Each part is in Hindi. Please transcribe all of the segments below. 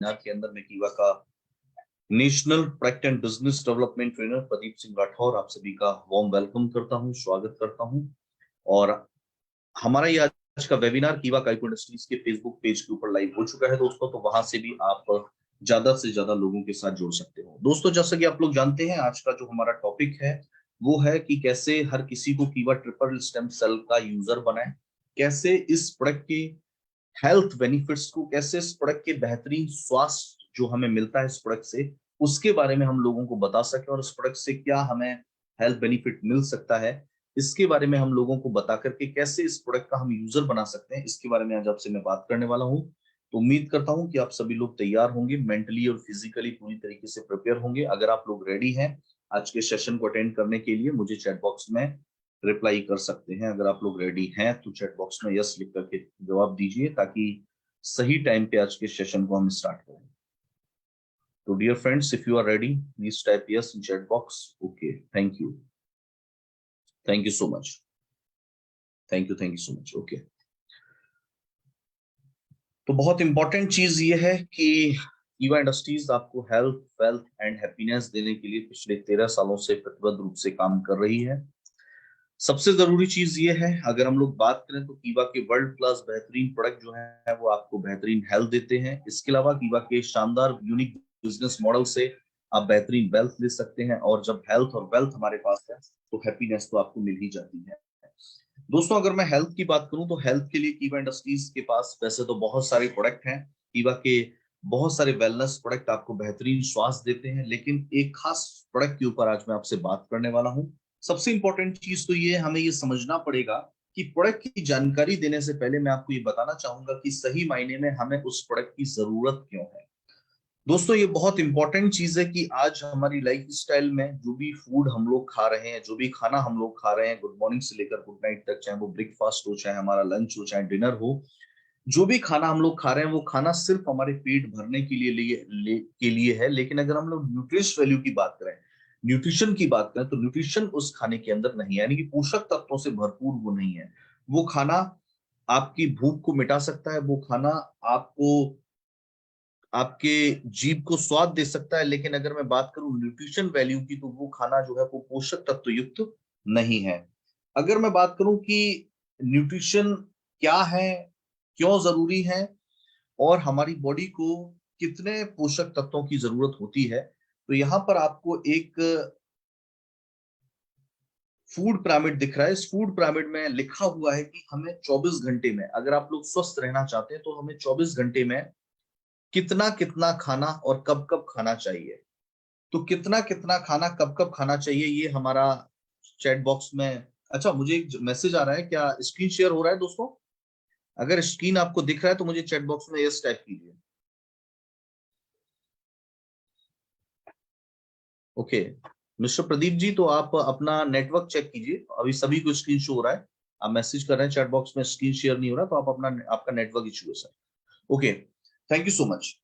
वेबिनार के अंदर मैं कीवा का national product and business development trainer Pradeep Singh Rathore आप सभी का वार्म वेलकम करता हूं, स्वागत करता हूं। और हमारा ये आज का वेबिनार कीवा काइको इंडस्ट्रीज के फेसबुक पेज के ऊपर लाइव हो चुका है दोस्तों, तो वहां से भी आप ज्यादा से ज्यादा लोगों के साथ जुड़ सकते हो। दोस्तों, जैसा कि आप लोग जानते हैं, आज का जो हमारा टॉपिक है वो है कि कैसे हर किसी को कीवा ट्रिपल स्टेम सेल का यूजर बनाए, कैसे इस प्रोडक्ट की हेल्थ बेनिफिट्स को, कैसे इस प्रोडक्ट के बेहतरीन स्वास्थ्य जो हमें मिलता है इस प्रोडक्ट से, उसके बारे में हम लोगों को बता सके और इस प्रोडक्ट से क्या हमें हेल्थ बेनिफिट मिल सकता है, इसके बारे में हम लोगों को बता करके कैसे इस प्रोडक्ट का हम यूजर बना सकते हैं, इसके बारे में आज आपसे मैं बात करने वाला हूं। तो उम्मीद करता हूं कि आप सभी लोग तैयार होंगे, मेंटली और फिजिकली पूरी तरीके से प्रिपेयर होंगे। अगर आप लोग रेडी हैं आज के सेशन को अटेंड करने के लिए, मुझे चैट बॉक्स में रिप्लाई कर सकते हैं। अगर आप लोग रेडी हैं तो चैट बॉक्स में यस लिख करके जवाब दीजिए, ताकि सही टाइम पे आज के सेशन को हम स्टार्ट करें। तो dear friends, if you are ready, please type yes in chat box. Okay, thank you, thank you so much, thank you so much. Okay, तो बहुत इंपॉर्टेंट चीज ये है कि कीवा इंडस्ट्रीज आपको हेल्थ, वेल्थ एंड हैप्पीनेस देने के लिए पिछले 13 सालों से प्रतिबद्ध रूप से काम कर रही है। सबसे जरूरी चीज ये है, अगर हम लोग बात करें तो कीवा के वर्ल्ड क्लास बेहतरीन प्रोडक्ट जो है वो आपको बेहतरीन हेल्थ देते हैं। इसके अलावा कीवा के शानदार यूनिक बिजनेस मॉडल से आप बेहतरीन वेल्थ ले सकते हैं, और जब हेल्थ और वेल्थ हमारे पास है तो हैप्पीनेस तो आपको मिल ही जाती है। दोस्तों, अगर मैं हेल्थ की बात करूं तो हेल्थ के लिए कीवा इंडस्ट्रीज के पास वैसे तो बहुत सारे प्रोडक्ट हैं। कीवा के बहुत सारे वेलनेस प्रोडक्ट आपको बेहतरीन स्वास्थ्य देते हैं, लेकिन एक खास प्रोडक्ट के ऊपर आज मैं आपसे बात करने वाला हूं। सबसे इंपॉर्टेंट चीज तो ये हमें ये समझना पड़ेगा कि प्रोडक्ट की जानकारी देने से पहले मैं आपको ये बताना चाहूंगा कि सही मायने में हमें उस प्रोडक्ट की जरूरत क्यों है। दोस्तों, ये बहुत इंपॉर्टेंट चीज है कि आज हमारी लाइफ स्टाइल में जो भी फूड हम लोग खा रहे हैं, जो भी खाना हम लोग खा रहे हैं, गुड मॉर्निंग से लेकर गुड नाइट तक, चाहे वो ब्रेकफास्ट हो, चाहे हमारा लंच हो, चाहे डिनर हो, जो भी खाना हम लोग खा रहे हैं वो खाना सिर्फ हमारे पेट भरने के लिए है। लेकिन अगर हम लोग न्यूट्रिश वैल्यू की बात करें, न्यूट्रिशन की बात करें, तो न्यूट्रिशन उस खाने के अंदर नहीं है, यानी कि पोषक तत्वों से भरपूर वो नहीं है। वो खाना आपकी भूख को मिटा सकता है, वो खाना आपको, आपके जीभ को स्वाद दे सकता है, लेकिन अगर मैं बात करूं न्यूट्रिशन वैल्यू की, तो वो खाना जो है वो पोषक तत्व युक्त नहीं है। अगर मैं बात करूं कि न्यूट्रिशन क्या है, क्यों जरूरी है, और हमारी बॉडी को कितने पोषक तत्वों की जरूरत होती है, तो यहां पर आपको एक फूड पिरामिड दिख रहा है। इस फूड पिरामिड में लिखा हुआ है कि हमें 24 घंटे में, अगर आप लोग स्वस्थ रहना चाहते हैं, तो हमें 24 घंटे में कितना कितना खाना और कब कब खाना चाहिए। तो कितना कितना खाना कब कब खाना चाहिए, ये हमारा चैट बॉक्स में, अच्छा मुझे एक मैसेज आ रहा है, क्या स्क्रीन शेयर हो रहा है दोस्तों? अगर स्क्रीन आपको दिख रहा है तो मुझे चैट बॉक्स में यस टाइप कीजिए। ओके, मिस्टर प्रदीप जी, तो आप अपना नेटवर्क चेक कीजिए, अभी सभी को स्क्रीन शो हो रहा है। आप मैसेज कर रहे हैं चैट बॉक्स में, स्क्रीन शेयर नहीं हो रहा, तो आप अपना, आपका नेटवर्क इशू है sir. Okay, thank you so much.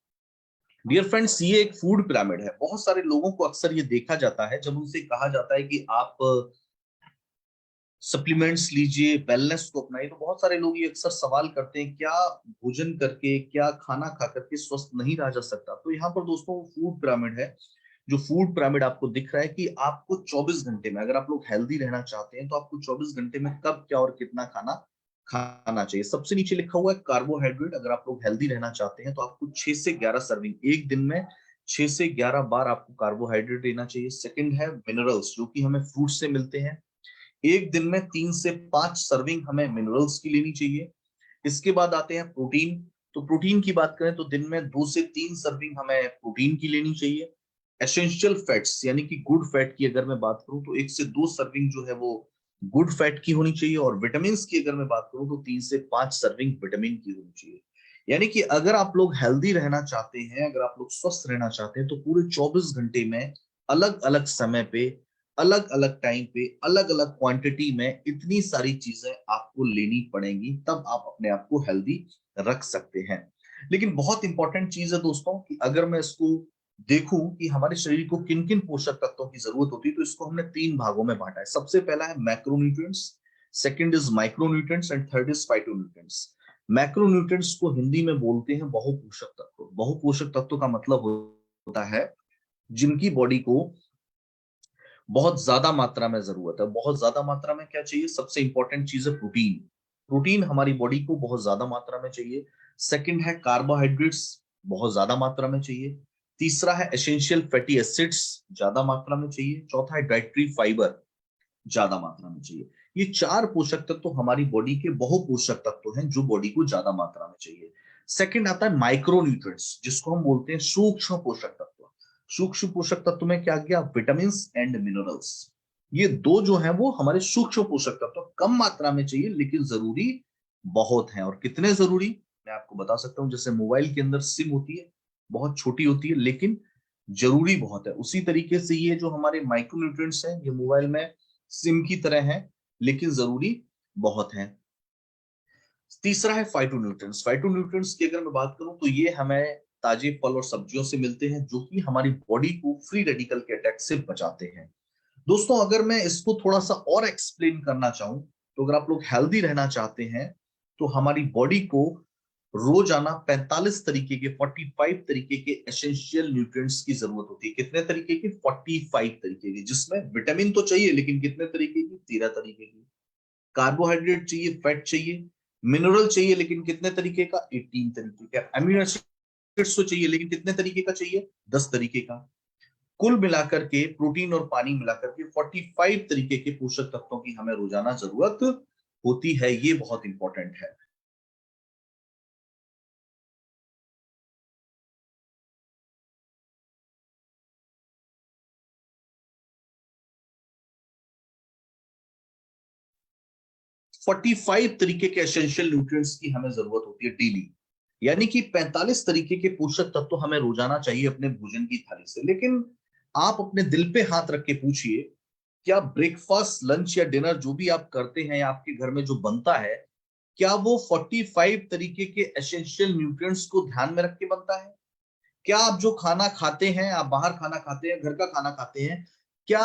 Dear friends, ये एक फूड पिरामिड है। बहुत सारे लोगों को अक्सर ये देखा जाता है, जब उनसे कहा जाता है कि आप सप्लीमेंट्स लीजिए, वेलनेस को अपनाइए, तो बहुत सारे लोग ये अक्सर सवाल करते हैं, क्या भोजन करके, क्या खाना खा करके स्वस्थ नहीं रहा जा सकता? तो यहाँ पर दोस्तों फूड पिरामिड है। जो फूड पिरामिड आपको दिख रहा है कि आपको 24 घंटे में, अगर आप लोग हेल्दी रहना चाहते हैं, तो आपको 24 घंटे में कब, क्या और कितना खाना खाना चाहिए। सबसे नीचे लिखा हुआ है कार्बोहाइड्रेट। अगर आप लोग हेल्दी रहना चाहते हैं तो आपको 6 से 11 सर्विंग, एक दिन में 6 से 11 बार आपको कार्बोहाइड्रेट लेना चाहिए। सेकंड है मिनरल्स, जो कि हमें फ्रूट से मिलते हैं। एक दिन में 3 से 5 सर्विंग हमें मिनरल्स की लेनी चाहिए। इसके बाद आते हैं प्रोटीन। तो प्रोटीन की बात करें तो दिन में 2 से 3 सर्विंग हमें प्रोटीन की लेनी चाहिए। एसेंशियल फैट्स यानी कि गुड फैट की अगर मैं बात करूं तो 1 से 2 सर्विंग जो है वो गुड फैट की होनी चाहिए। और विटामिन की अगर मैं बात करूं तो 3 से 5 सर्विंग विटामिन की होनी चाहिए। यानी कि अगर आप लोग हेल्दी रहना चाहते हैं, अगर आप लोग स्वस्थ रहना चाहते हैं, तो पूरे 24 घंटे में अलग अलग समय पे, अलग अलग टाइम पे, अलग अलग क्वांटिटी में इतनी सारी चीजें आपको लेनी पड़ेंगी, तब आप अपने आप को हेल्दी रख सकते हैं। लेकिन बहुत इंपॉर्टेंट चीज है दोस्तों कि अगर मैं इसको देखूं कि हमारे शरीर को किन किन पोषक तत्वों की जरूरत होती है, तो इसको हमने 3 भागों में बांटा है। सबसे पहला है macronutrients, second is micronutrients and third is phytonutrients. Macronutrients को हिंदी में बोलते हैं बहुपोषक तत्व। बहुपोषक तत्व का मतलब होता है जिनकी बॉडी को बहुत ज्यादा मात्रा में जरूरत है। बहुत ज्यादा मात्रा में क्या चाहिए? सबसे इंपॉर्टेंट चीज है प्रोटीन। प्रोटीन हमारी बॉडी को बहुत ज्यादा मात्रा में चाहिए। सेकंड है कार्बोहाइड्रेट्स, बहुत ज्यादा मात्रा में चाहिए। तीसरा है एसेंशियल फैटी एसिड्स, ज्यादा मात्रा में चाहिए। चौथा है डाइटरी फाइबर, ज्यादा मात्रा में चाहिए। ये चार पोषक तत्व हमारी बॉडी के बहुपोषक तत्व हैं जो बॉडी को ज्यादा मात्रा में चाहिए। सेकंड आता है माइक्रोन्यूट्रिएंट्स, जिसको हम बोलते हैं सूक्ष्म पोषक तत्व। सूक्ष्म पोषक तत्व में क्या गया? Vitamin and minerals. ये दो जो है वो हमारे सूक्ष्म पोषक तत्व कम मात्रा में चाहिए लेकिन जरूरी बहुत है। और कितने जरूरी मैं आपको बता सकता हूं। जैसे मोबाइल के अंदर सिम होती है, बहुत छोटी होती है लेकिन जरूरी बहुत है, उसी तरीके से ये जो हमारे माइक्रोन्यूट्रिएंट्स हैं ये मोबाइल में सिम की तरह है लेकिन जरूरी बहुत है। तीसरा है फाइटोन्यूट्रिएंट्स। फाइटोन्यूट्रिएंट्स की अगर मैं बात करूं तो ये हमें ताजे फल और सब्जियों से मिलते हैं जो कि हमारी बॉडी को फ्री रेडिकल के अटैक से बचाते हैं। दोस्तों अगर मैं इसको थोड़ा सा और एक्सप्लेन करना चाहूं तो अगर आप लोग हेल्दी रहना चाहते हैं तो हमारी बॉडी को रोजाना 45 तरीके के 45 तरीके के एसेंशियल न्यूट्रिएंट्स की जरूरत होती है। कितने तरीके के? 45 तरीके की, जिसमें विटामिन तो चाहिए लेकिन कितने तरीके की? 13 तरीके की। कार्बोहाइड्रेट चाहिए, फैट चाहिए, मिनरल चाहिए लेकिन कितने तरीके का? 18 तरीके का। अमीनो एसिड्स तो चाहिए लेकिन कितने तरीके का चाहिए? 10 तरीके का। कुल मिलाकर के प्रोटीन और पानी मिलाकर के 45 तरीके के पोषक तत्वों की हमें रोजाना जरूरत होती है। ये बहुत इंपॉर्टेंट है। 45 तरीके के एसेंशियल न्यूट्रिएंट्स की हमें जरूरत होती है डेली। यानी कि 45 तरीके के पोषक तत्व हमें रोजाना चाहिए अपने भोजन की थाली से। लेकिन आप अपने दिल पे हाथ रख के पूछिए, क्या ब्रेकफास्ट, लंच या डिनर जो भी आप करते हैं या आपके घर में जो बनता है, क्या वो 45 तरीके के एसेंशियल न्यूट्रिएंट्स को ध्यान में रख के बनता है? क्या आप जो खाना खाते हैं, आप बाहर खाना खाते हैं, घर का खाना खाते हैं, क्या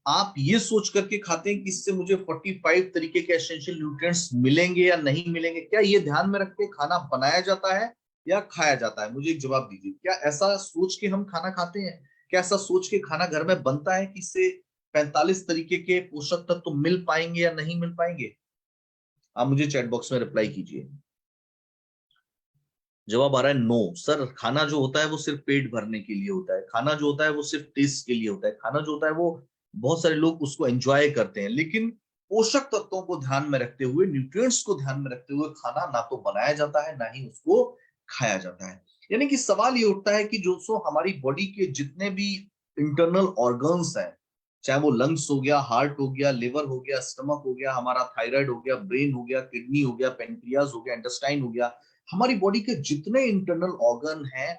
आप ये सोच करके खाते हैं कि इससे मुझे 45 तरीके के एसेंशियल न्यूट्रिएंट्स मिलेंगे या नहीं मिलेंगे? क्या ये ध्यान में रख के खाना बनाया जाता है या खाया जाता है? मुझे एक जवाब दीजिए। क्या ऐसा सोच के हम खाना खाते हैं? क्या ऐसा सोच के खाना घर में बनता है कि इससे 45 तरीके के पोषक तत्व तो मिल पाएंगे या नहीं मिल पाएंगे? आप मुझे चैट बॉक्स में रिप्लाई कीजिए। जवाब आ रहा है नो सर। खाना जो होता है वो सिर्फ पेट भरने के लिए होता है। खाना जो होता है वो सिर्फ टेस्ट के लिए होता है। खाना जो होता है वो बहुत सारे लोग उसको एंजॉय करते हैं लेकिन पोषक तत्वों को ध्यान में रखते हुए, न्यूट्रिएंट्स को ध्यान में रखते हुए खाना ना तो बनाया जाता है ना ही उसको खाया जाता है। यानी कि सवाल ये उठता है कि जो सो हमारी बॉडी के जितने भी इंटरनल ऑर्गन्स हैं, चाहे वो लंग्स हो गया, हार्ट हो गया, लिवर हो गया, स्टमक हो गया, हमारा थायराइड हो गया, ब्रेन हो गया, किडनी हो गया, पेनक्रियाज हो गया, इंटेस्टाइन हो गया, हमारी बॉडी के जितने इंटरनल ऑर्गन हैं,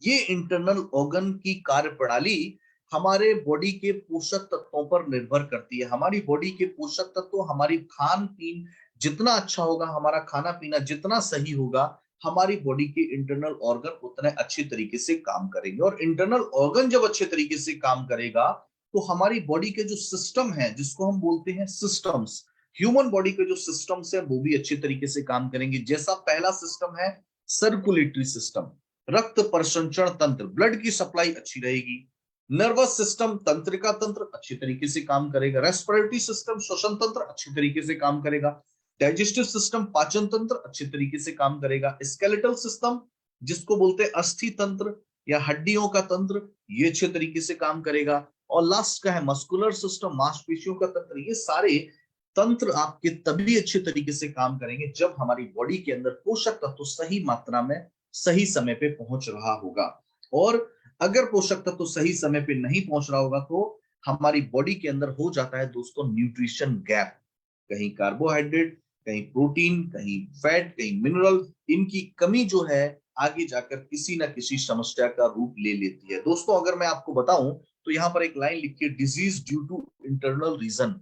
ये इंटरनल ऑर्गन की कार्य प्रणाली हमारे बॉडी के पोषक तत्वों पर निर्भर करती है। हमारी बॉडी के पोषक तत्व, हमारी खान पीन जितना अच्छा होगा, हमारा खाना पीना जितना सही होगा, हमारी बॉडी के इंटरनल ऑर्गन उतने अच्छे तरीके से काम करेंगे। और इंटरनल ऑर्गन जब अच्छे तरीके से काम करेगा तो हमारी बॉडी के जो सिस्टम है, जिसको हम बोलते हैं सिस्टम्स, ह्यूमन बॉडी के जो सिस्टम्स है वो भी अच्छे तरीके से काम करेंगे। जैसा पहला सिस्टम है सर्कुलेटरी सिस्टम, रक्त परिसंचरण तंत्र, ब्लड की सप्लाई अच्छी रहेगी। नर्वस सिस्टम, तंत्रिका तंत्र अच्छी तरीके से काम करेगा। रेस्पिरेटरी सिस्टम, श्वसन तंत्र अच्छी तरीके से काम करेगा। डाइजेस्टिव सिस्टम, पाचन तंत्र अच्छे तरीके से काम करेगा। स्केलेटल सिस्टम, जिसको बोलते हैं अस्थि तंत्र या हड्डियों का तंत्र, ये अच्छे तरीके से काम करेगा। और लास्ट का है मस्कुलर सिस्टम, मांसपेशियों का तंत्र। ये सारे तंत्र आपके तभी अच्छे तरीके से काम करेंगे जब हमारी बॉडी के अंदर पोषक तत्व सही मात्रा में सही समय पे पहुंच रहा होगा। और अगर पोषक तत्व सही समय पे नहीं पहुंच रहा होगा तो हमारी बॉडी के अंदर हो जाता है दोस्तों न्यूट्रिशन गैप। कहीं कार्बोहाइड्रेट, कहीं प्रोटीन, कहीं फैट, कहीं मिनरल, इनकी कमी जो है आगे जाकर किसी ना किसी समस्या का रूप ले लेती है। दोस्तों अगर मैं आपको बताऊं तो यहाँ पर एक लाइन लिखी है, disease due to internal reason.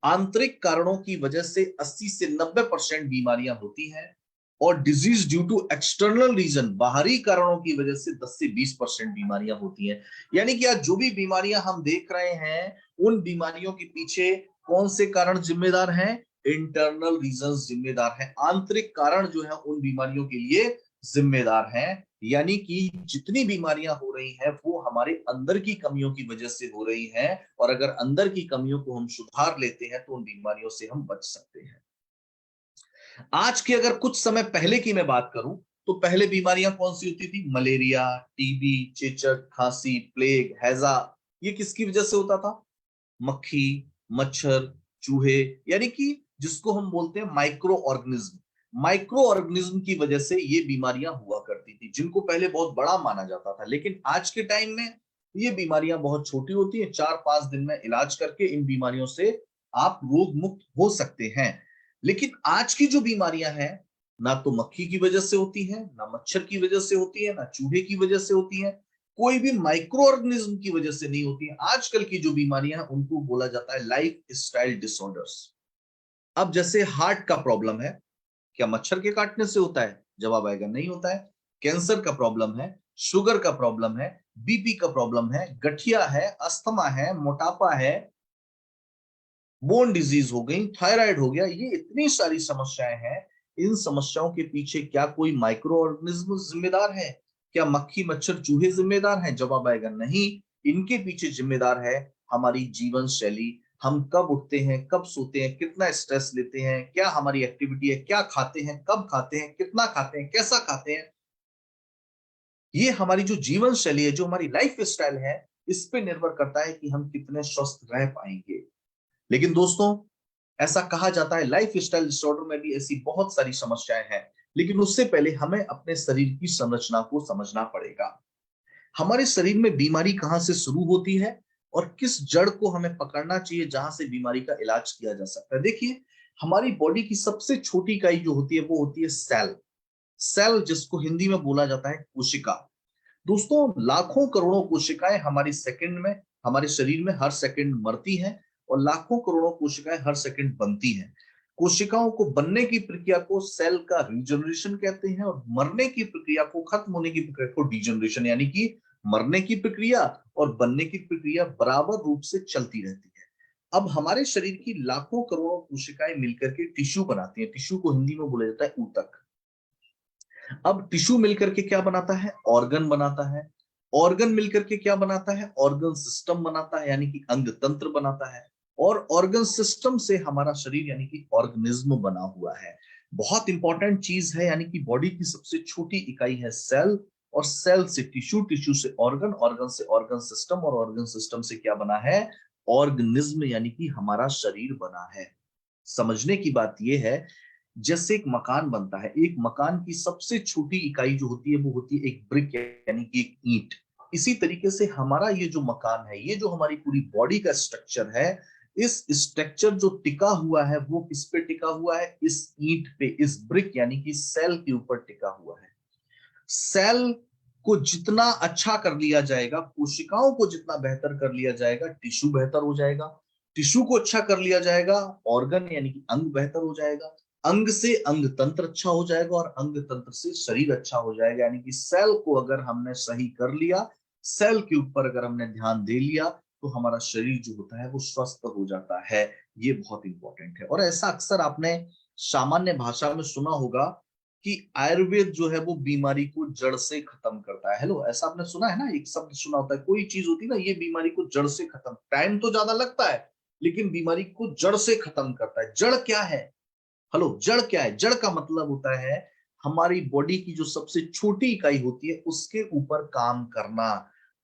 आंतरिक कारणों की वजह से 80 से 90% बीमारियां होती हैं और disease due to external reason, बाहरी कारणों की वजह से 10 से 20% बीमारियां होती हैं। यानी कि आज जो भी बीमारियां हम देख रहे हैं, उन बीमारियों के पीछे कौन से कारण जिम्मेदार हैं? इंटरनल रीजंस जिम्मेदार हैं, आंतरिक कारण जो है उन बीमारियों के लिए जिम्मेदार हैं। यानी कि जितनी बीमारियां हो रही हैं वो हमारे अंदर की कमियों की वजह से हो रही हैं, और अगर अंदर की कमियों को हम सुधार लेते हैं तो उन बीमारियों से हम बच सकते हैं। आज की अगर कुछ समय पहले की मैं बात करूं तो पहले बीमारियां कौन सी होती थी? मलेरिया, टीबी, चेचक, खांसी, प्लेग, हैजा। ये किसकी वजह से होता था? मक्खी, मच्छर, चूहे, यानी कि जिसको हम बोलते हैं माइक्रो ऑर्गेनिज्म। माइक्रो ऑर्गेनिज्म की वजह से ये बीमारियां हुआ करती थी, जिनको पहले बहुत बड़ा माना जाता था। लेकिन आज के टाइम में ये बीमारियां बहुत छोटी होती हैं। 4-5 दिन में इलाज करके इन बीमारियों से आप रोग मुक्त हो सकते हैं। लेकिन आज की जो बीमारियां हैं, ना तो मक्खी की वजह से होती है, ना मच्छर की वजह से होती है, ना चूहे की वजह से होती है, कोई भी माइक्रो ऑर्गेनिज्म की वजह से नहीं होती है। आजकल की जो बीमारियां हैं उनको बोला जाता है लाइफ स्टाइल डिसऑर्डर्स। अब जैसे हार्ट का प्रॉब्लम है, क्या मच्छर के काटने से होता है? जवाब आएगा नहीं होता है। कैंसर का प्रॉब्लम है, शुगर का प्रॉब्लम है, बीपी का प्रॉब्लम है, गठिया है, अस्थमा है, मोटापा है, बोन डिजीज हो गई, थायराइड हो गया, ये इतनी सारी समस्याएं हैं। इन समस्याओं के पीछे क्या कोई माइक्रो ऑर्गेनिज्म जिम्मेदार है? क्या मक्खी, मच्छर, चूहे जिम्मेदार हैं? जवाब आएगा नहीं। इनके पीछे जिम्मेदार है हमारी जीवन शैली। हम कब उठते हैं, कब सोते हैं, कितना स्ट्रेस लेते हैं, क्या हमारी एक्टिविटी है, क्या खाते हैं, कब खाते हैं, कितना खाते हैं, कैसा खाते हैं। ये हमारी जो जीवन शैली है, जो हमारी लाइफ स्टाइल है, इस पे निर्भर करता है कि हम कितने स्वस्थ रह पाएंगे। लेकिन दोस्तों, ऐसा कहा जाता है लाइफ स्टाइल डिसऑर्डर में भी ऐसी बहुत सारी समस्याएं हैं। लेकिन उससे पहले हमें अपने शरीर की संरचना को समझना पड़ेगा। हमारे शरीर में बीमारी कहां से शुरू होती है और किस जड़ को हमें पकड़ना चाहिए जहां से बीमारी का इलाज किया जा सकता है। देखिए, हमारी बॉडी की सबसे छोटी इकाई जो होती है वो होती है सेल। सेल, जिसको हिंदी में बोला जाता है कोशिका। दोस्तों, लाखों करोड़ों कोशिकाएं हमारी सेकंड में, हमारे शरीर में हर सेकंड मरती हैं, और लाखों करोड़ों कोशिकाएं हर सेकंड बनती हैं। कोशिकाओं को बनने की प्रक्रिया को सेल का रीजनरेशन कहते हैं, और मरने की प्रक्रिया को, खत्म होने की प्रक्रिया को डिजनरेशन, यानी कि मरने की प्रक्रिया और बनने की प्रक्रिया बराबर रूप से चलती रहती है। अब हमारे शरीर की लाखों करोड़ों कोशिकाएं मिलकर के टिश्यू बनाती हैं। टिश्यू को हिंदी में बोला जाता है ऊतक। अब टिश्यू मिलकर के क्या बनाता है? ऑर्गन बनाता है। ऑर्गन मिलकर के क्या बनाता है? ऑर्गन सिस्टम बनाता है, यानी कि अंग तंत्र बनाता है। और ऑर्गन सिस्टम से हमारा शरीर यानी कि ऑर्गेनिज्म बना हुआ है। बहुत इंपॉर्टेंट चीज है, यानी कि बॉडी की सबसे छोटी इकाई है सेल, और सेल से टिश्यू, टिश्यू से ऑर्गन, ऑर्गन से ऑर्गन सिस्टम, और ऑर्गन सिस्टम से क्या बना है? ऑर्गेनिज्म, यानी कि हमारा शरीर बना है। समझने की बात यह है, जैसे एक मकान बनता है, एक मकान की सबसे छोटी इकाई जो होती है वो होती है एक ब्रिक, यानी कि एक ईंट। इसी तरीके से हमारा ये जो मकान है, ये जो हमारी पूरी बॉडी का स्ट्रक्चर है, इस स्ट्रक्चर जो टिका हुआ है वो किस पे टिका हुआ है? इस ईंट पे, इस ब्रिक यानी कि सेल के ऊपर टिका हुआ है। सेल को जितना अच्छा कर लिया जाएगा, कोशिकाओं को जितना बेहतर कर लिया जाएगा, टिश्यू बेहतर हो जाएगा। टिश्यू को अच्छा कर लिया जाएगा, ऑर्गन यानी कि अंग बेहतर हो जाएगा। अंग से अंग तंत्र अच्छा हो जाएगा, और अंग तंत्र से शरीर अच्छा हो जाएगा। यानी कि सेल को अगर हमने सही कर लिया, सेल के ऊपर अगर हमने ध्यान दे लिया, तो हमारा शरीर जो होता है वो स्वस्थ हो जाता है। ये बहुत इंपॉर्टेंट है। और ऐसा अक्सर आपने सामान्य भाषा में सुना होगा कि आयुर्वेद जो है वो बीमारी को जड़ से खत्म करता है। हेलो, ऐसा आपने सुना है ना? एक शब्द सुना होता है, कोई चीज होती है ना, ये बीमारी को जड़ से खत्म, टाइम तो ज्यादा लगता है लेकिन बीमारी को जड़ से खत्म करता है। जड़ क्या है? हेलो, जड़ क्या है? जड़ का मतलब होता है हमारी बॉडी की जो सबसे छोटी इकाई होती है उसके ऊपर काम करना।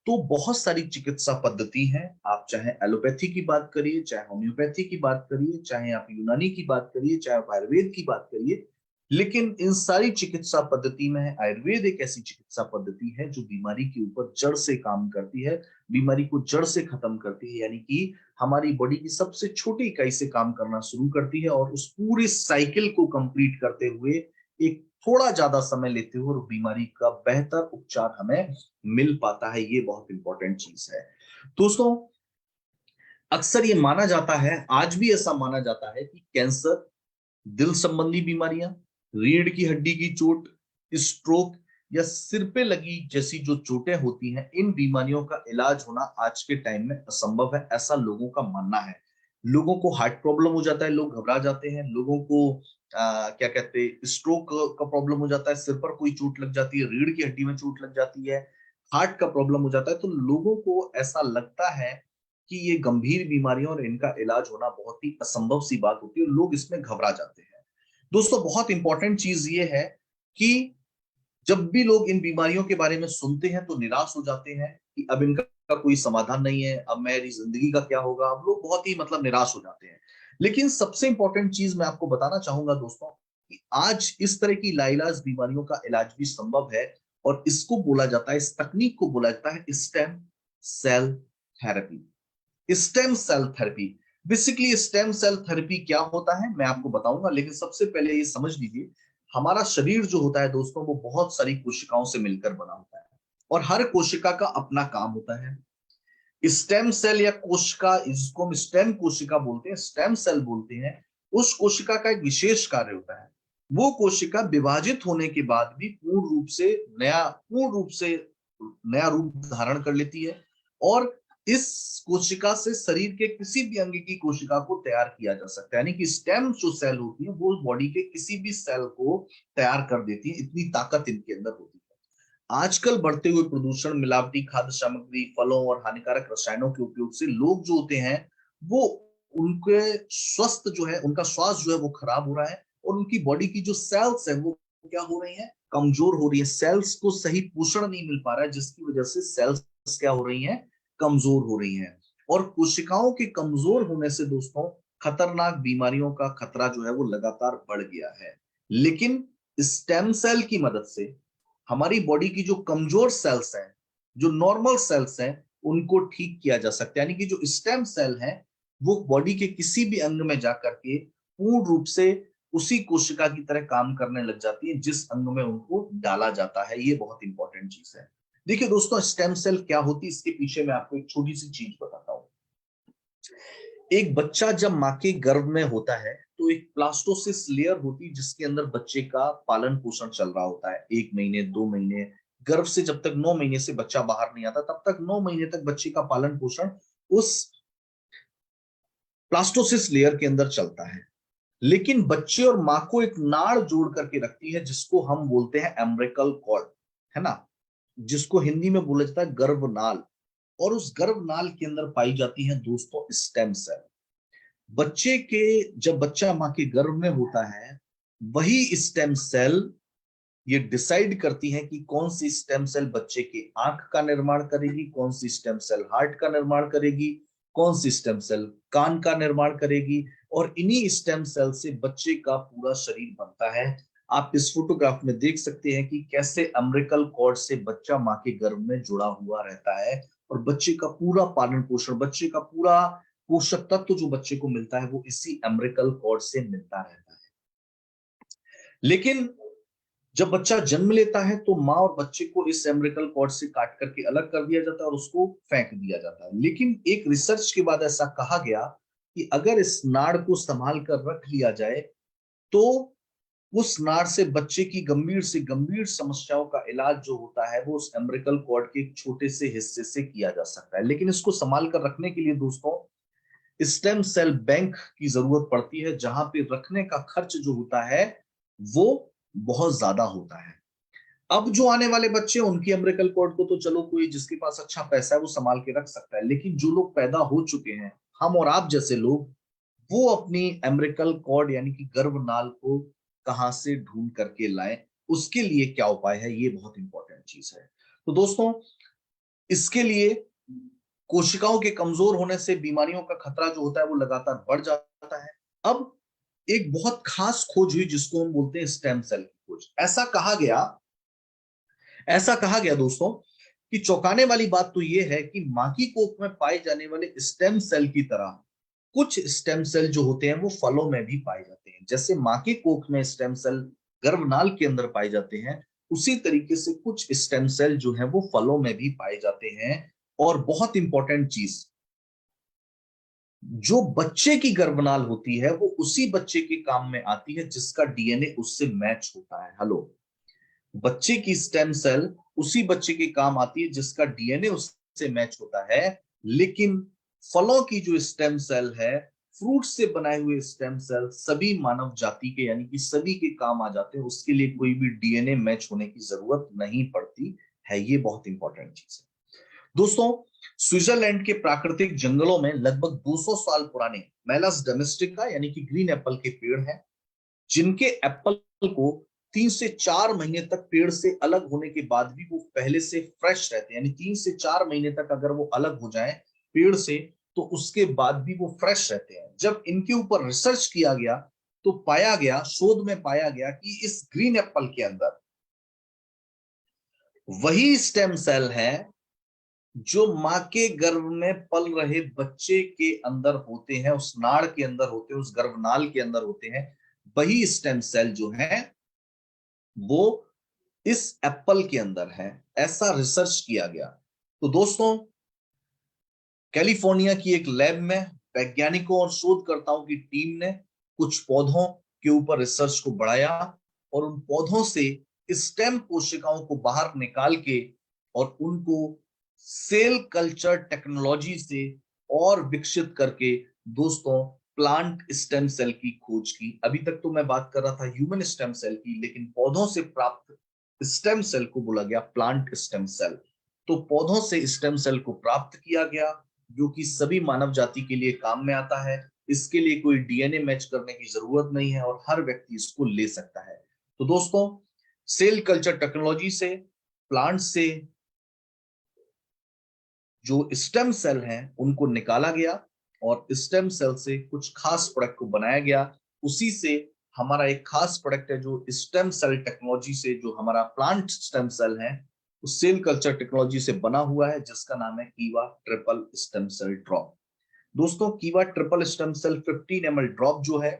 तो बहुत सारी चिकित्सा पद्धति हैं। आप चाहे एलोपैथी की बात करिए, चाहे होम्योपैथी की बात करिए, चाहे आप यूनानी की बात करिए, चाहे आप आयुर्वेद की बात करिए, लेकिन इन सारी चिकित्सा पद्धति में आयुर्वेद एक ऐसी चिकित्सा पद्धति है जो बीमारी के ऊपर जड़ से काम करती है, बीमारी को जड़ से खत्म करती है। यानी कि हमारी बॉडी की सबसे छोटी इकाई से काम करना शुरू करती है, और उस पूरी साइकिल को कंप्लीट करते हुए एक थोड़ा ज्यादा समय लेते हुए और बीमारी का बेहतर उपचार हमें मिल पाता है। ये बहुत इंपॉर्टेंट चीज है। दोस्तों, अक्सर ये माना जाता है, आज भी ऐसा माना जाता है कि कैंसर, दिल संबंधी बीमारियां, रीढ़ की हड्डी की चोट, स्ट्रोक या सिर पे लगी जैसी जो चोटें होती हैं, इन बीमारियों का इलाज होना आज के टाइम में असंभव है, ऐसा लोगों का मानना है। लोगों को हार्ट प्रॉब्लम हो जाता है, लोग घबरा जाते हैं, लोगों को क्या कहते हैं स्ट्रोक का प्रॉब्लम हो जाता है, सिर पर कोई चोट लग जाती है, रीढ़ की हड्डी में चोट लग जाती है, हार्ट का प्रॉब्लम हो जाता है, तो लोगों को ऐसा लगता है कि ये गंभीर बीमारियां और इनका इलाज होना बहुत ही असंभव सी बात होती है, लोग इसमें घबरा जाते हैं। दोस्तों बहुत इंपॉर्टेंट चीज ये है कि जब भी लोग इन बीमारियों के बारे में सुनते हैं तो निराश हो जाते हैं कि अब इनका कोई समाधान नहीं है, अब मेरी जिंदगी का क्या होगा, अब लोग बहुत ही मतलब निराश हो जाते हैं। लेकिन सबसे इंपॉर्टेंट चीज मैं आपको बताना चाहूंगा दोस्तों कि आज इस तरह की लाइलाज बीमारियों का इलाज भी संभव है, और इसको बोला जाता है, इस तकनीक को बोला जाता है stem cell therapy. Stem cell therapy, basically stem cell therapy क्या होता है मैं आपको बताऊंगा, लेकिन सबसे पहले ये समझ लीजिए, हमारा शरीर जो होता है दोस्तों वो बहुत सारी कोशिकाओं से मिलकर बना होता है, और हर कोशिका का अपना काम होता है। स्टेम सेल या कोशिका, जिसको हम स्टेम कोशिका बोलते हैं, स्टेम सेल बोलते हैं, उस कोशिका का एक विशेष कार्य होता है। वो कोशिका विभाजित होने के बाद भी पूर्ण रूप से नया रूप धारण कर लेती है, और इस कोशिका से शरीर के किसी भी अंग की कोशिका को तैयार किया जा सकता है। यानी कि स्टेम जो सेल होती है वो बॉडी के किसी भी सेल को तैयार कर देती है, इतनी ताकत इनके अंदर होती है। आजकल बढ़ते हुए प्रदूषण, मिलावटी खाद्य सामग्री, फलों और हानिकारक रसायनों के उपयोग से लोग जो होते हैं वो, उनके स्वस्थ जो है, उनका स्वास्थ्य जो है वो खराब हो रहा है, और उनकी बॉडी की जो सेल्स है वो क्या हो रही है, कमजोर हो रही है। सेल्स को सही पोषण नहीं मिल पा रहा है, जिसकी वजह से सेल्स क्या हो रही हैं, कमजोर हो रही हैं। और कोशिकाओं के कमजोर होने से दोस्तों खतरनाक बीमारियों का खतरा जो है वो लगातार बढ़ गया है। लेकिन स्टेम सेल की मदद से हमारी बॉडी की जो कमजोर सेल्स हैं, जो नॉर्मल सेल्स हैं, उनको ठीक किया जा सकता है। यानी कि जो स्टेम सेल है वो बॉडी के किसी भी अंग में जाकर के पूर्ण रूप से उसी कोशिका की तरह काम करने लग जाती है जिस अंग में उनको डाला जाता है। ये बहुत इंपॉर्टेंट चीज है। देखिए दोस्तों, स्टेम सेल क्या होती है इसके पीछे मैं आपको एक छोटी सी चीज बताता हूँ। एक बच्चा जब माँ के गर्भ में होता है तो एक प्लास्टोसिस लेयर होती है जिसके अंदर बच्चे का पालन पोषण चल रहा होता है, 1 महीने 2 महीने, गर्भ से जब तक 9 महीने से बच्चा बाहर नहीं आता तब तक 9 महीने तक बच्चे का पालन पोषण उस प्लास्टोसिस लेयर के अंदर चलता है। लेकिन बच्चे और माँ को एक नाड़ जोड़ करके रखती है जिसको हम बोलते हैं एम्ब्रेकल कॉर्ड, है ना, जिसको हिंदी में बोला जाता है गर्भनाल। और उस गर्भनाल के अंदर पाई जाती है दोस्तों स्टेम सेल। बच्चे के, जब बच्चा माँ के गर्भ में होता है, वही स्टेम सेल ये डिसाइड करती है कि कौन सी स्टेम सेल बच्चे के आंख का निर्माण करेगी, कौन सी स्टेम सेल हार्ट का निर्माण करेगी, कौन सी स्टेम सेल कान का निर्माण करेगी, और इन्हीं स्टेम सेल से बच्चे का पूरा शरीर बनता है। आप इस फोटोग्राफ में देख सकते हैं कि कैसे अम्बिलिकल कॉर्ड से बच्चा माँ के गर्भ में जुड़ा हुआ रहता है, और बच्चे का पूरा पालन पोषण, बच्चे का पूरा पोषक तत्व जो बच्चे को मिलता है वो इसी अम्बिलिकल कॉर्ड से मिलता रहता है। लेकिन जब बच्चा जन्म लेता है तो माँ और बच्चे को इस एम्ब्रिकल कॉर्ड से काट करके अलग कर दिया जाता है और उसको फेंक दिया जाता है। लेकिन एक रिसर्च के बाद ऐसा कहा गया कि अगर इस नाड़ को संभाल कर रख लिया जाए तो उस नाड़ से बच्चे की गंभीर से गंभीर समस्याओं का इलाज जो होता है वो उस एम्ब्रिकल कॉर्ड के एक छोटे से हिस्से से किया जा सकता है। लेकिन इसको संभाल कर रखने के लिए दोस्तों स्टेम सेल बैंक की जरूरत पड़ती है, जहां पे रखने का खर्च जो होता है वो बहुत ज्यादा होता है। अब जो आने वाले बच्चे उनकी अम्बिलिकल कॉर्ड को तो चलो कोई जिसके पास अच्छा पैसा है वो संभाल के रख सकता है, लेकिन जो लोग पैदा हो चुके हैं, हम और आप जैसे लोग, वो अपनी अम्बिलिकल कॉर्ड यानी कि गर्भनाल को कहां से ढूंढ करके लाएं, उसके लिए क्या उपाय है, ये बहुत इंपॉर्टेंट चीज है। तो दोस्तों इसके लिए कोशिकाओं के कमजोर होने से बीमारियों का खतरा जो होता है वो लगातार बढ़ जाता है। अब एक बहुत खास खोज हुई जिसको हम बोलते हैं स्टेम सेल की खोज। ऐसा कहा गया दोस्तों कि चौंकाने वाली बात तो यह है कि मां की कोख में पाए जाने वाले स्टेम सेल की तरह कुछ स्टेम सेल जो होते हैं वो फलों में भी पाए जाते हैं। जैसे मां की कोख में स्टेम सेल गर्भनाल के अंदर पाए जाते हैं, उसी तरीके से कुछ स्टेम सेल जो है वो फलों में भी पाए जाते हैं। और बहुत इंपॉर्टेंट चीज, जो बच्चे की गर्भनाल होती है वो उसी बच्चे के काम में आती है जिसका डीएनए उससे मैच होता है। हेलो, बच्चे की स्टेम सेल उसी बच्चे के काम आती है जिसका डीएनए उससे मैच होता है। लेकिन फलों की जो स्टेम सेल है फ्रूट से बनाए हुए स्टेम सेल सभी मानव जाति के यानी कि सभी के काम आ जाते हैं, उसके लिए कोई भी डीएनए मैच होने की जरूरत नहीं पड़ती है। ये बहुत इंपॉर्टेंट चीज है दोस्तों। स्विट्जरलैंड के प्राकृतिक जंगलों में लगभग 200 साल पुराने मेलास डोमेस्टिका यानी कि ग्रीन एप्पल के पेड़ हैं, जिनके एप्पल को 3 से 4 महीने तक पेड़ से अलग होने के बाद भी वो पहले से फ्रेश रहते हैं। यानी 3 से 4 महीने तक अगर वो अलग हो जाए पेड़ से तो उसके बाद भी वो फ्रेश रहते हैं। जब इनके ऊपर रिसर्च किया गया तो पाया गया, शोध में पाया गया कि इस ग्रीन एप्पल के अंदर वही स्टेम सेल है जो मां के गर्भ में पल रहे बच्चे के अंदर होते हैं, उस नाड़ के अंदर होते हैं, उस गर्भनाल के अंदर होते हैं। वही स्टेम सेल जो है वो इस एप्पल के अंदर है, ऐसा रिसर्च किया गया। तो दोस्तों, कैलिफोर्निया की एक लैब में वैज्ञानिकों और शोधकर्ताओं की टीम ने कुछ पौधों के ऊपर रिसर्च को बढ़ाया और उन पौधों से स्टेम कोशिकाओं को बाहर निकाल के और उनको सेल कल्चर टेक्नोलॉजी से और विकसित करके दोस्तों प्लांट स्टेम सेल की खोज की। अभी तक तो मैं बात कर रहा था ह्यूमन स्टेम सेल की, लेकिन पौधों से प्राप्त स्टेम सेल को बोला गया प्लांट स्टेम सेल। तो पौधों से स्टेम सेल को प्राप्त किया गया जो कि सभी मानव जाति के लिए काम में आता है। इसके लिए कोई डीएनए मैच करने की जरूरत नहीं है और हर व्यक्ति इसको ले सकता है। तो दोस्तों, सेल कल्चर टेक्नोलॉजी से प्लांट से जो स्टेम सेल हैं उनको निकाला गया और स्टेम सेल से कुछ खास प्रोडक्ट को बनाया गया। उसी से हमारा एक खास प्रोडक्ट है जो स्टेम सेल टेक्नोलॉजी से, जो हमारा प्लांट स्टेम सेल है उस सेल कल्चर टेक्नोलॉजी से बना हुआ है, जिसका नाम है कीवा ट्रिपल स्टेम सेल ड्रॉप। दोस्तों, Keva triple stem cell 15 ml drop जो है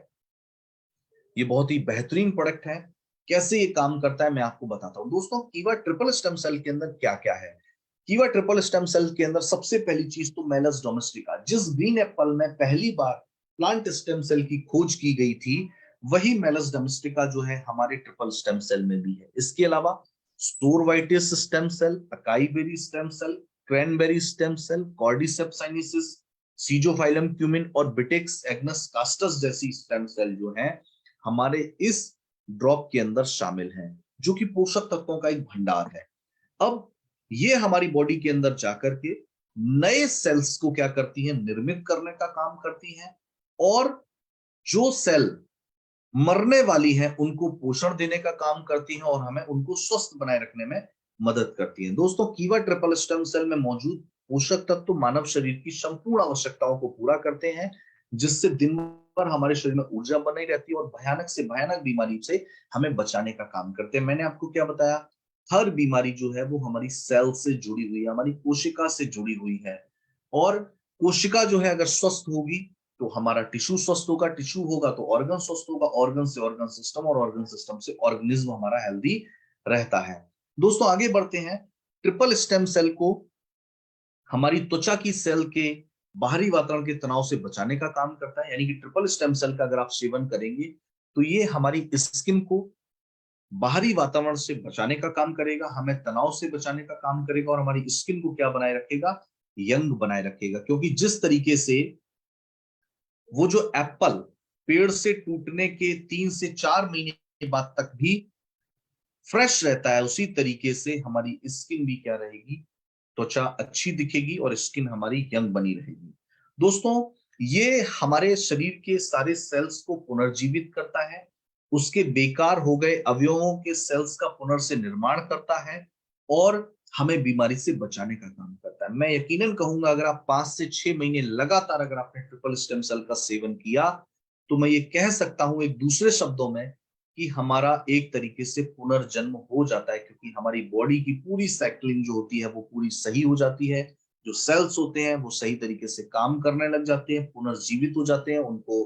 ये बहुत ही बेहतरीन प्रोडक्ट है। कैसे ये काम करता है मैं आपको बताता हूं। दोस्तों, कीवा ट्रिपल स्टेम सेल के अंदर क्या क्या है। कीवा ट्रिपल स्टेम सेल के अंदर सबसे पहली चीज तो मेलस डोमेस्टिका, जिस ग्रीन एप्पल में पहली बार प्लांट स्टेम सेल की खोज की गई थी, वही मेलस डोमेस्टिका जो है हमारे ट्रिपल स्टेम सेल में भी है। इसके अलावा स्टोरवाइटिस stem cell, acai berry stem cell, cranberry stem cell, cordyceps sinensis, schizophyllum commune और बिटेक्स एग्नस कास्टस जैसी स्टेम सेल जो है हमारे इस ड्रॉप के अंदर शामिल हैं, जो कि पोषक तत्वों का एक भंडार है। अब ये हमारी बॉडी के अंदर जाकर के नए सेल्स को क्या करती हैं, निर्मित करने का काम करती हैं और जो सेल मरने वाली हैं उनको पोषण देने का काम करती हैं और हमें उनको स्वस्थ बनाए रखने में मदद करती हैं। दोस्तों, कीवा ट्रिपल स्टेम सेल में मौजूद पोषक तत्व मानव शरीर की संपूर्ण आवश्यकताओं को पूरा करते हैं, जिससे दिन भर हमारे शरीर में ऊर्जा बनी रहती है और भयानक से भयानक बीमारी से हमें बचाने का काम करते हैं। मैंने आपको क्या बताया, हर बीमारी जो है वो हमारी सेल से जुड़ी हुई है, हमारी कोशिका से जुड़ी हुई है। और कोशिका जो है अगर स्वस्थ होगी तो हमारा टिश्यू स्वस्थ होगा, टिश्यू होगा तो ऑर्गन स्वस्थ होगा, ऑर्गन से ऑर्गन सिस्टम और ऑर्गन सिस्टम से ऑर्गेनिज्म हमारा हेल्दी रहता है। दोस्तों, आगे बढ़ते हैं। ट्रिपल स्टेम सेल को हमारी त्वचा की सेल के बाहरी वातावरण के तनाव से बचाने का काम करता है। यानी कि ट्रिपल स्टेम सेल का अगर आप सेवन करेंगे तो ये हमारी स्किन को बाहरी वातावरण से बचाने का काम करेगा, हमें तनाव से बचाने का काम करेगा और हमारी स्किन को क्या बनाए रखेगा, यंग बनाए रखेगा। क्योंकि जिस तरीके से वो जो एप्पल पेड़ से टूटने के 3 से 4 महीने के बाद तक भी फ्रेश रहता है, उसी तरीके से हमारी स्किन भी क्या रहेगी, त्वचा अच्छी दिखेगी और स्किन हमारी यंग बनी रहेगी। दोस्तों, ये हमारे शरीर के सारे सेल्स को पुनर्जीवित करता है, उसके बेकार हो गए अवयवों के सेल्स का पुनर्से निर्माण करता है और हमें बीमारी से बचाने का काम करता है। मैं यकीनन कहूंगा अगर आप 5 से 6 महीने लगातार अगर आपने ट्रिपल स्टेम सेल का सेवन किया तो मैं ये कह सकता हूं एक दूसरे शब्दों में कि हमारा एक तरीके से पुनर्जन्म हो जाता है, क्योंकि हमारी बॉडी की पूरी साइकिलिंग जो होती है वो पूरी सही हो जाती है। जो सेल्स होते हैं वो सही तरीके से काम करने लग जाते हैं, पुनर्जीवित हो जाते हैं, उनको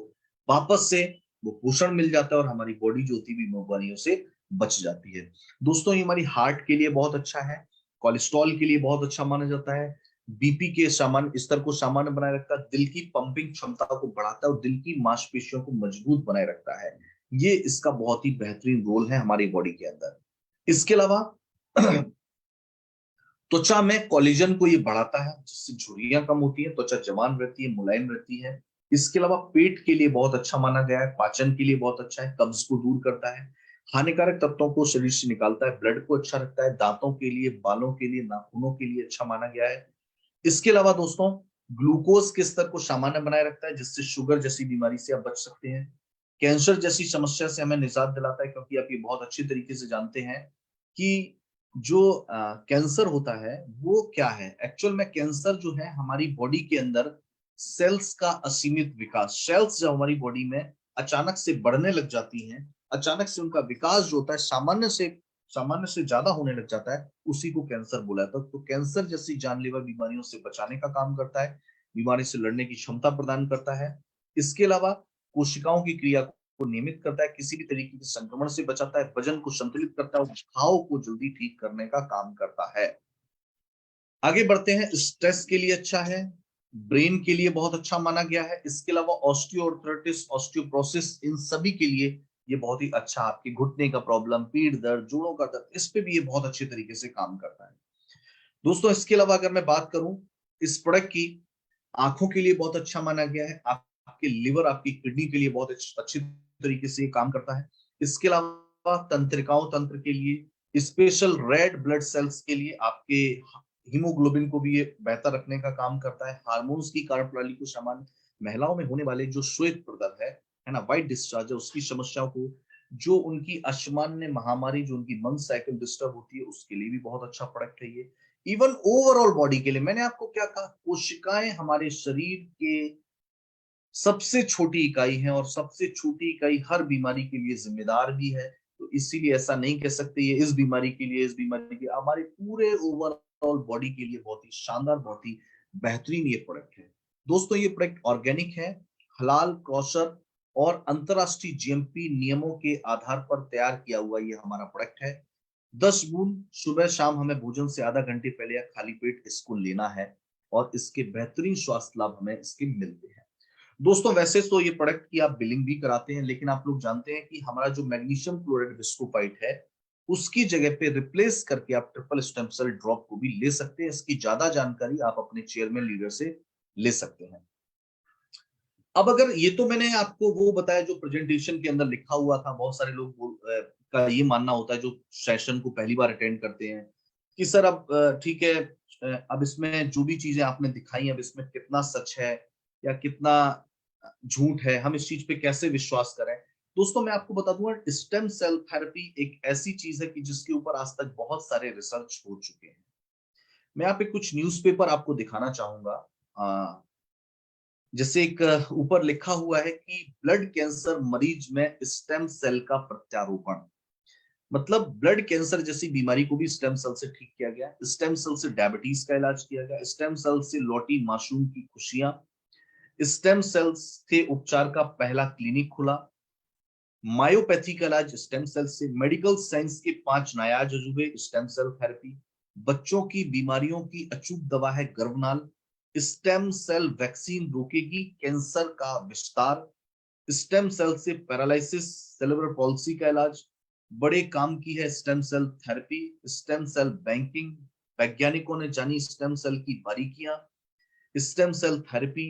वापस से वो पोषण मिल जाता है और हमारी बॉडी जो होती है बीमारियों से बच जाती है। दोस्तों, ये हमारी हार्ट के लिए बहुत अच्छा है, कोलेस्ट्रॉल के लिए बहुत अच्छा माना जाता है, बीपी के सामान्य स्तर को सामान्य बनाए रखता है, दिल की पंपिंग क्षमता को बढ़ाता है और दिल की मांसपेशियों को मजबूत बनाए रखता है। ये इसका बहुत ही बेहतरीन रोल है हमारी बॉडी के अंदर। इसके अलावा त्वचा में कोलेजन को ये बढ़ाता है, जिससे झुर्रियां कम होती है, त्वचा जवान रहती है, मुलायम रहती है। इसके अलावा पेट के लिए बहुत अच्छा माना गया है, पाचन के लिए बहुत अच्छा है, कब्ज को दूर करता है, हानिकारक तत्वों को शरीर से निकालता है, ब्लड को अच्छा रखता है, दांतों के लिए, बालों के लिए, नाखूनों के लिए अच्छा माना गया है। इसके अलावा दोस्तों ग्लूकोज के स्तर को सामान्य बनाए रखता है, जिससे शुगर जैसी बीमारी से आप बच सकते हैं। कैंसर जैसी समस्या से हमें निजात दिलाता है, क्योंकि आप ये बहुत अच्छी तरीके से जानते हैं कि जो कैंसर होता है वो क्या है। एक्चुअल में कैंसर जो है हमारी बॉडी के अंदर सेल्स का असीमित विकास, सेल्स जब हमारी बॉडी में अचानक से बढ़ने लग जाती हैं, अचानक से उनका विकास जो होता है सामान्य से ज्यादा होने लग जाता है, उसी को कैंसर बोला जाता है। तो कैंसर जैसी जानलेवा बीमारियों से बचाने का काम करता है, बीमारी से लड़ने की क्षमता प्रदान करता है। इसके अलावा कोशिकाओं की क्रिया को नियमित करता है, किसी भी तरीके के संक्रमण से बचाता है, वजन को संतुलित करता है और घाव को जल्दी ठीक करने का काम करता है। आगे बढ़ते हैं, स्ट्रेस के लिए अच्छा है, ब्रेन के लिए बहुत अच्छा माना गया है। इसके अलावा ऑस्टियोआर्थराइटिस, ऑस्टियोप्रोसिस, इन सभी के लिए ये बहुत ही अच्छा, आपके घुटने का प्रॉब्लम, पीठ दर्द, जोड़ों का दर्द, इस पे भी ये बहुत अच्छे तरीके से काम करता है। दोस्तों इसके अलावा अगर मैं बात करूं इस प्रोडक्ट की, आंखों के लिए बहुत अच्छा माना गया है, आपके लिवर, आपकी किडनी के लिए बहुत अच्छी तरीके से काम करता है। इसके अलावा तंत्रिकाओं तंत्र के लिए, स्पेशल रेड ब्लड सेल्स के लिए, आपके हीमोग्लोबिन को भी ये बेहतर रखने का काम करता है, हार्मोन्स की कार्यप्रणाली को सामान्य, महिलाओं में होने वाले जो श्वेत प्रदर है ना, व्हाइट डिस्चार्ज है, उसकी समस्याओं को, जो उनकी असामान्य महामारी, जो उनकी मंथ साइकिल डिस्टर्ब होती है, उसके लिए भी बहुत अच्छा प्रोडक्ट है ये। इवन ओवरऑल बॉडी के लिए, मैंने आपको क्या कहा, कोशिकाएं हमारे शरीर के सबसे छोटी इकाई है और सबसे छोटी इकाई हर बीमारी के लिए जिम्मेदार भी है। तो इसीलिए ऐसा नहीं कह सकते ये इस बीमारी के लिए, इस बीमारी के, हमारे पूरे ओवरऑल बॉडी के लिए बहुत ही शानदार, बहुत ही बेहतरीन ये प्रोडक्ट है। दोस्तों ये प्रोडक्ट ऑर्गेनिक है, हलाल, कौशल और अंतरराष्ट्रीय जीएमपी नियमों के आधार पर तैयार किया हुआ ये हमारा प्रोडक्ट है। 10 बूंद सुबह शाम हमें भोजन से आधा घंटे पहले या खाली पेट इसको लेना है और इसके बेहतरीन स्वास्थ्य लाभ हमें इसके मिलते हैं। दोस्तों वैसे तो ये प्रोडक्ट की आप बिलिंग भी कराते हैं, लेकिन आप लोग जानते हैं कि हमारा जो मैग्नीशियम क्लोराइड विस्कोफाइट है, उसकी जगह पे रिप्लेस करके आप ट्रिपल स्टेम सेल ड्रॉप को भी ले सकते हैं। इसकी ज्यादा जानकारी आप अपने चेयरमैन लीडर से ले सकते हैं। अब अगर ये तो मैंने आपको वो बताया जो प्रेजेंटेशन के अंदर लिखा हुआ था, बहुत सारे लोग का ये मानना होता है जो सेशन को पहली बार अटेंड करते हैं कि सर अब ठीक है, अब इसमें जो भी चीजें आपने दिखाई, अब इसमें कितना सच है या कितना झूठ है, हम इस चीज पे कैसे विश्वास करें। दोस्तों मैं आपको बता दूंगा, स्टेम सेल थेरेपी एक ऐसी चीज है कि जिसके ऊपर आज तक बहुत सारे रिसर्च हो चुके हैं। मैं यहाँ पे कुछ न्यूज़पेपर आपको दिखाना चाहूंगा। जैसे एक ऊपर लिखा हुआ है कि ब्लड कैंसर मरीज में स्टेम सेल का प्रत्यारोपण, मतलब ब्लड कैंसर जैसी बीमारी को भी स्टेम सेल से ठीक किया गया, स्टेम सेल से डायबिटीज का इलाज किया गया, स्टेम सेल से लौटी मासूम की खुशियां, स्टेम सेल्स के उपचार का पहला क्लिनिक खुला, मायोपैथी का इलाज स्टेम सेल से, मेडिकल साइंस के 5 नया अजूबे स्टेम सेल थेरेपी, बच्चों की बीमारियों की अचूक दवा है गर्भनाल, स्टेम सेल वैक्सीन रोकेगी कैंसर का विस्तार, स्टेम सेल से पैरालिसिस, सेरेब्रल पॉल्सी का इलाज, बड़े काम की है stem cell therapy, stem cell banking, वैज्ञानिकों ने जानी स्टेम सेल की बारीकियां, स्टेम सेल थेरेपी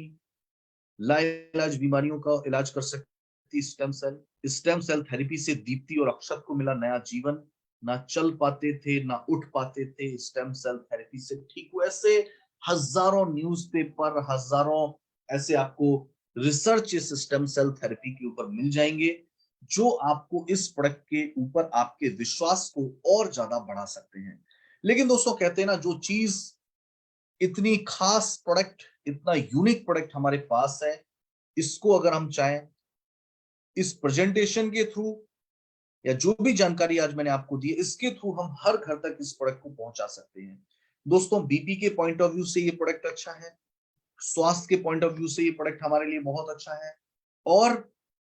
लाइलाज बीमारियों का इलाज कर सकती stem cell, stem cell therapy से दीप्ति और अक्षत को मिला नया जीवन, ना चल पाते थे ना उठ पाते थे, स्टेम सेल थेरेपी से ठीक हुए। ऐसे हजारों न्यूज़पेपर, हजारों ऐसे आपको रिसर्च इस स्टेम सेल थेरेपी के ऊपर मिल जाएंगे, जो आपको इस प्रोडक्ट के ऊपर आपके विश्वास को और ज्यादा बढ़ा सकते हैं। लेकिन दोस्तों कहते हैं ना, जो चीज इतनी खास प्रोडक्ट, इतना यूनिक प्रोडक्ट हमारे पास है, इसको अगर हम चाहें इस प्रेजेंटेशन के थ्रू या जो भी जानकारी आज मैंने आपको दी है, इसके थ्रू हम हर घर तक इस प्रोडक्ट को पहुंचा सकते हैं। दोस्तों बीपी के पॉइंट ऑफ व्यू से ये प्रोडक्ट अच्छा है, स्वास्थ्य के पॉइंट ऑफ व्यू से ये प्रोडक्ट हमारे लिए बहुत अच्छा है। और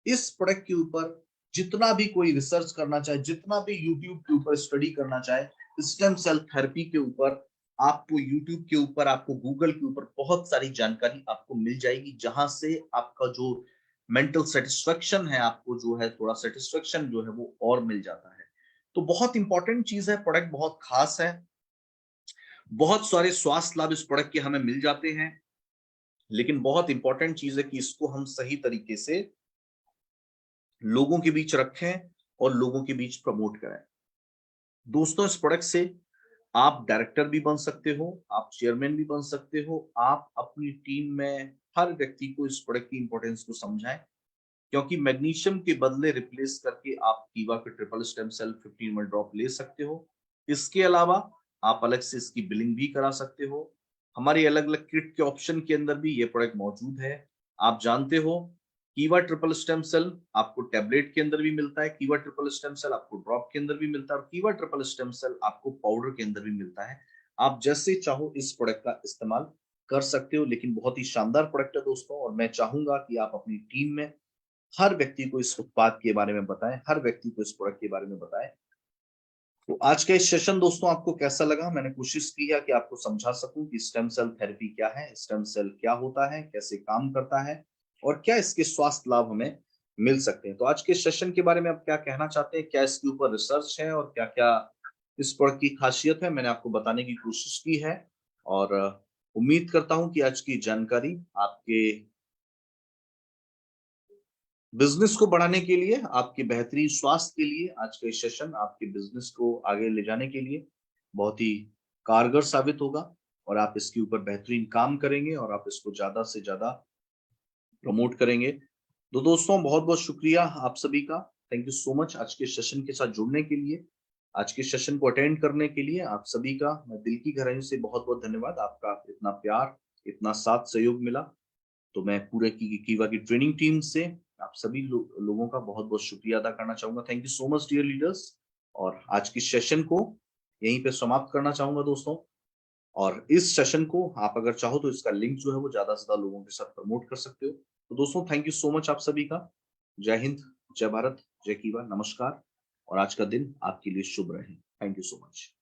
इस प्रोडक्ट के ऊपर जितना भी कोई रिसर्च करना चाहे, जितना भी यूट्यूब के ऊपर स्टडी करना चाहे स्टेम सेल थेरेपी के ऊपर, आपको यूट्यूब के ऊपर, आपको गूगल के ऊपर बहुत सारी जानकारी आपको मिल जाएगी, जहां से आपका जो मेंटल सेटिस्फेक्शन है, आपको जो है थोड़ा सेटिस्फेक्शन जो है वो और मिल जाता है। तो बहुत इंपॉर्टेंट चीज है, प्रोडक्ट बहुत खास है, बहुत सारे स्वास्थ्य लाभ इस प्रोडक्ट के हमें मिल जाते हैं। लेकिन बहुत इंपॉर्टेंट चीज है कि इसको हम सही तरीके से लोगों के बीच रखें और लोगों के बीच प्रमोट करें। दोस्तों, इस प्रोडक्ट से आप डायरेक्टर भी बन सकते हो, आप चेयरमैन भी बन सकते हो, आप अपनी टीम में हर व्यक्ति को इस प्रोडक्ट की इंपॉर्टेंस को समझाएं, क्योंकि मैग्नीशियम के बदले रिप्लेस करके आप कीवा के triple stem cell 15 ml drop ले सकते हो। इसके अलावा आप अलग से इसकी बिलिंग भी करा सकते हो। हमारी अलग अलग किट के ऑप्शन के अंदर भी ये प्रोडक्ट मौजूद है। आप जानते हो, कीवा ट्रिपल स्टेम सेल आपको टैबलेट के अंदर भी मिलता है, कीवा ट्रिपल स्टेम सेल आपको ड्रॉप के अंदर भी मिलता है, और कीवा ट्रिपल स्टेम सेल आपको पाउडर के अंदर भी मिलता है। आप जैसे चाहो इस प्रोडक्ट का इस्तेमाल कर सकते हो, लेकिन बहुत ही शानदार प्रोडक्ट है दोस्तों, और मैं चाहूंगा कि आप अपनी टीम में हर व्यक्ति को इस उत्पाद के बारे में बताएं, हर व्यक्ति को इस प्रोडक्ट के बारे में बताएं। तो आज का इस सेशन दोस्तों आपको कैसा लगा? मैंने कोशिश की है कि आपको समझा सकूं कि स्टेम सेल थेरेपी क्या है, स्टेम सेल क्या होता है, कैसे काम करता है, और क्या इसके स्वास्थ्य लाभ हमें मिल सकते हैं। तो आज के सेशन के बारे में आप क्या कहना चाहते हैं? क्या इसके ऊपर रिसर्च है और क्या क्या इस प्रोडक्ट की खासियत है, मैंने आपको बताने की कोशिश की है। और उम्मीद करता हूं कि आज की जानकारी आपके बिजनेस को बढ़ाने के लिए, आपके बेहतरीन स्वास्थ्य के लिए, आज का ये सेशन आपके बिजनेस को आगे ले जाने के लिए बहुत ही कारगर साबित होगा, और आप इसके ऊपर बेहतरीन काम करेंगे और आप इसको ज्यादा से ज्यादा प्रमोट करेंगे। तो दोस्तों, बहुत बहुत शुक्रिया आप सभी का। थैंक यू सो मच आज के सेशन के साथ जुड़ने के लिए, आज के सेशन को अटेंड करने के लिए। आप सभी का मैं दिल की गहराई से बहुत बहुत धन्यवाद। आपका इतना प्यार, इतना साथ सहयोग मिला, तो मैं पूरे कीवा की ट्रेनिंग टीम से आप सभी लोगों का बहुत बहुत शुक्रिया अदा करना चाहूंगा। Thank you so much dear leaders. और आज की सेशन को यहीं पे समाप्त करना चाहूंगा दोस्तों। और इस सेशन को आप अगर चाहो तो इसका लिंक जो है वो ज्यादा से ज्यादा लोगों के साथ प्रमोट कर सकते हो। तो दोस्तों, थैंक यू सो मच आप सभी का। जय हिंद, जय भारत, जय कीवा, नमस्कार। और आज का दिन आपके लिए शुभ रहे। Thank you so much.